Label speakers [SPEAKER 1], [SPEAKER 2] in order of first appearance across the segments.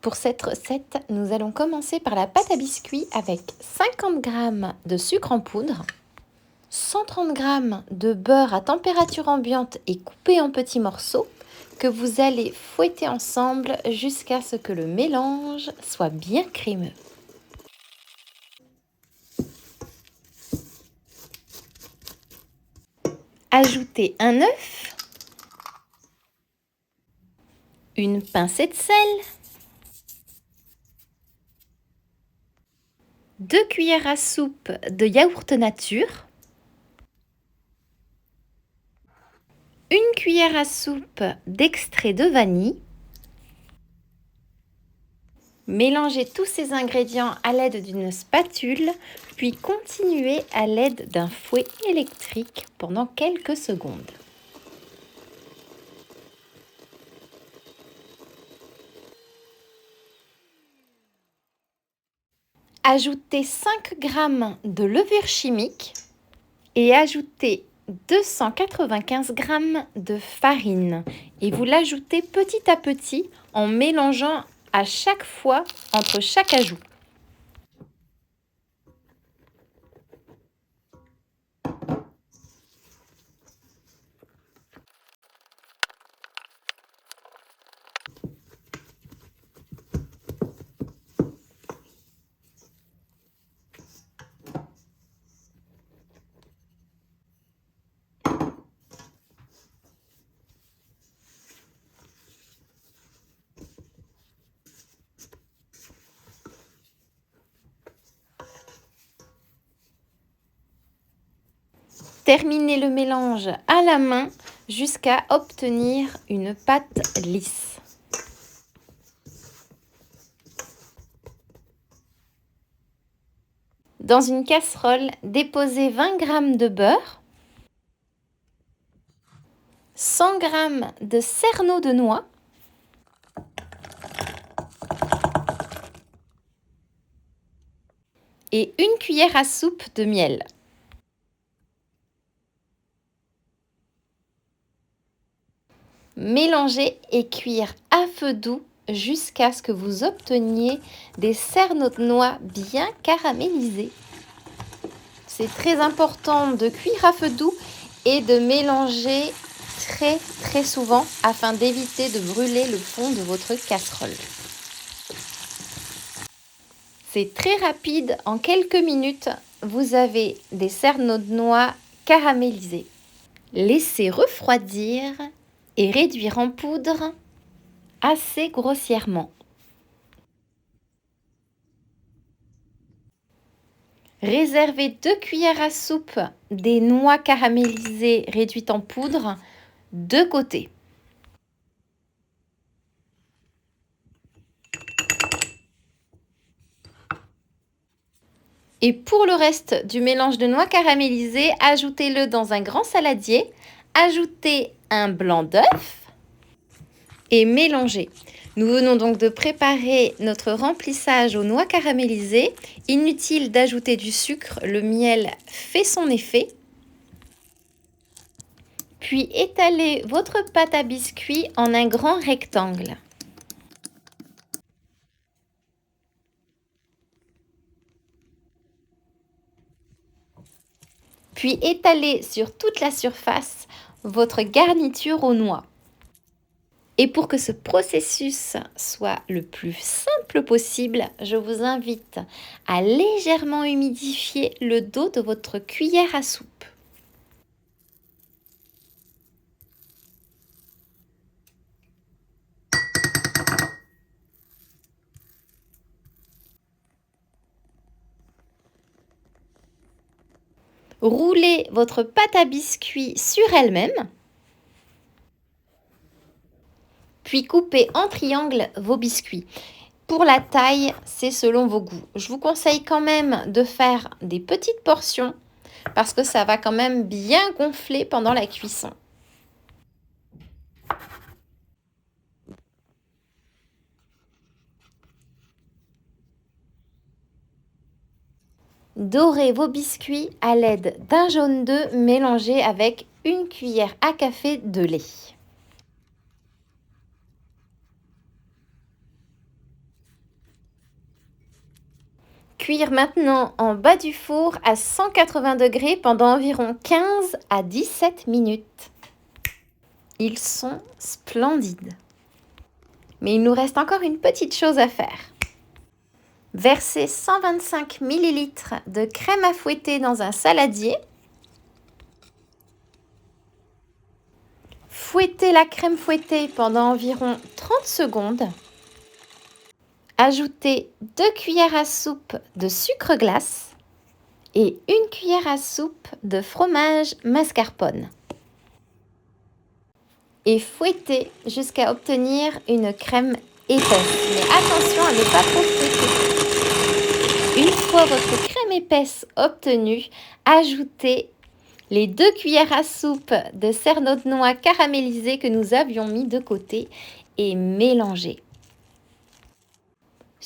[SPEAKER 1] Pour cette recette, nous allons commencer par la pâte à biscuits avec 50 g de sucre en poudre, 130 g de beurre à température ambiante et coupé en petits morceaux que vous allez fouetter ensemble jusqu'à ce que le mélange soit bien crémeux. Ajoutez un œuf, une pincée de sel, 2 cuillères à soupe de yaourt nature, 1 cuillère à soupe d'extrait de vanille. Mélangez tous ces ingrédients à l'aide d'une spatule, puis continuez à l'aide d'un fouet électrique pendant quelques secondes. Ajoutez 5 g de levure chimique et ajoutez 295 g de farine. Et vous l'ajoutez petit à petit en mélangeant à chaque fois entre chaque ajout. Terminez le mélange à la main jusqu'à obtenir une pâte lisse. Dans une casserole, déposez 20 g de beurre, 100 g de cerneau de noix, et 1 cuillère à soupe de miel. Mélangez et cuire à feu doux jusqu'à ce que vous obteniez des cerneaux de noix bien caramélisés. C'est très important de cuire à feu doux et de mélanger très souvent afin d'éviter de brûler le fond de votre casserole. C'est très rapide, en quelques minutes, vous avez des cerneaux de noix caramélisés. Laissez refroidir et réduire en poudre assez grossièrement. Réservez 2 cuillères à soupe des noix caramélisées réduites en poudre de côté. Et pour le reste du mélange de noix caramélisées, ajoutez-le dans un grand saladier, ajoutez un blanc d'œuf et mélangez. Nous venons donc de préparer notre remplissage aux noix caramélisées. Inutile d'ajouter du sucre, le miel fait son effet. Puis étalez votre pâte à biscuits en un grand rectangle. Puis étalez sur toute la surface votre garniture aux noix. Et pour que ce processus soit le plus simple possible, je vous invite à légèrement humidifier le dos de votre cuillère à soupe. Roulez votre pâte à biscuits sur elle-même. Puis coupez en triangle vos biscuits. Pour la taille, c'est selon vos goûts. Je vous conseille quand même de faire des petites portions parce que ça va quand même bien gonfler pendant la cuisson. Dorez vos biscuits à l'aide d'un jaune d'œuf mélangé avec 1 cuillère à café de lait. cuire maintenant en bas du four à 180 degrés pendant environ 15 à 17 minutes. Ils sont splendides. Mais il nous reste encore une petite chose à faire. Versez 125 ml de crème à fouetter dans un saladier. Fouettez la crème fouettée pendant environ 30 secondes. Ajoutez 2 cuillères à soupe de sucre glace et 1 cuillère à soupe de fromage mascarpone. Et fouettez jusqu'à obtenir une crème épaisse. Mais attention à ne pas trop fouetter. Une fois votre crème épaisse obtenue, ajoutez les 2 cuillères à soupe de cerneau de noix caramélisé que nous avions mis de côté et mélangez.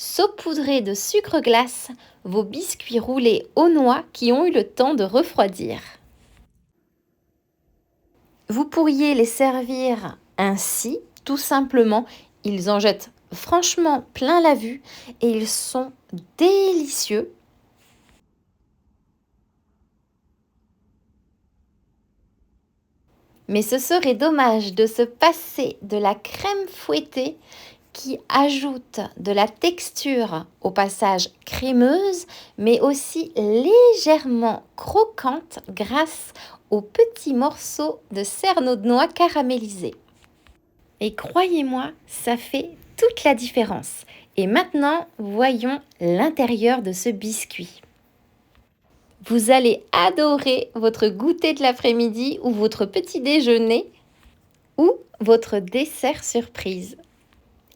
[SPEAKER 1] Saupoudrez de sucre glace vos biscuits roulés aux noix qui ont eu le temps de refroidir. Vous pourriez les servir ainsi, tout simplement. Ils en jettent franchement plein la vue et ils sont délicieux. Mais ce serait dommage de se passer de la crème fouettée qui ajoute de la texture au passage crémeuse, mais aussi légèrement croquante grâce aux petits morceaux de cerneau de noix caramélisé. Et croyez-moi, ça fait toute la différence. Et maintenant, voyons l'intérieur de ce biscuit. Vous allez adorer votre goûter de l'après-midi ou votre petit déjeuner ou votre dessert surprise.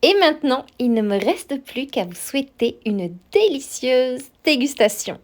[SPEAKER 1] Et maintenant, il ne me reste plus qu'à vous souhaiter une délicieuse dégustation.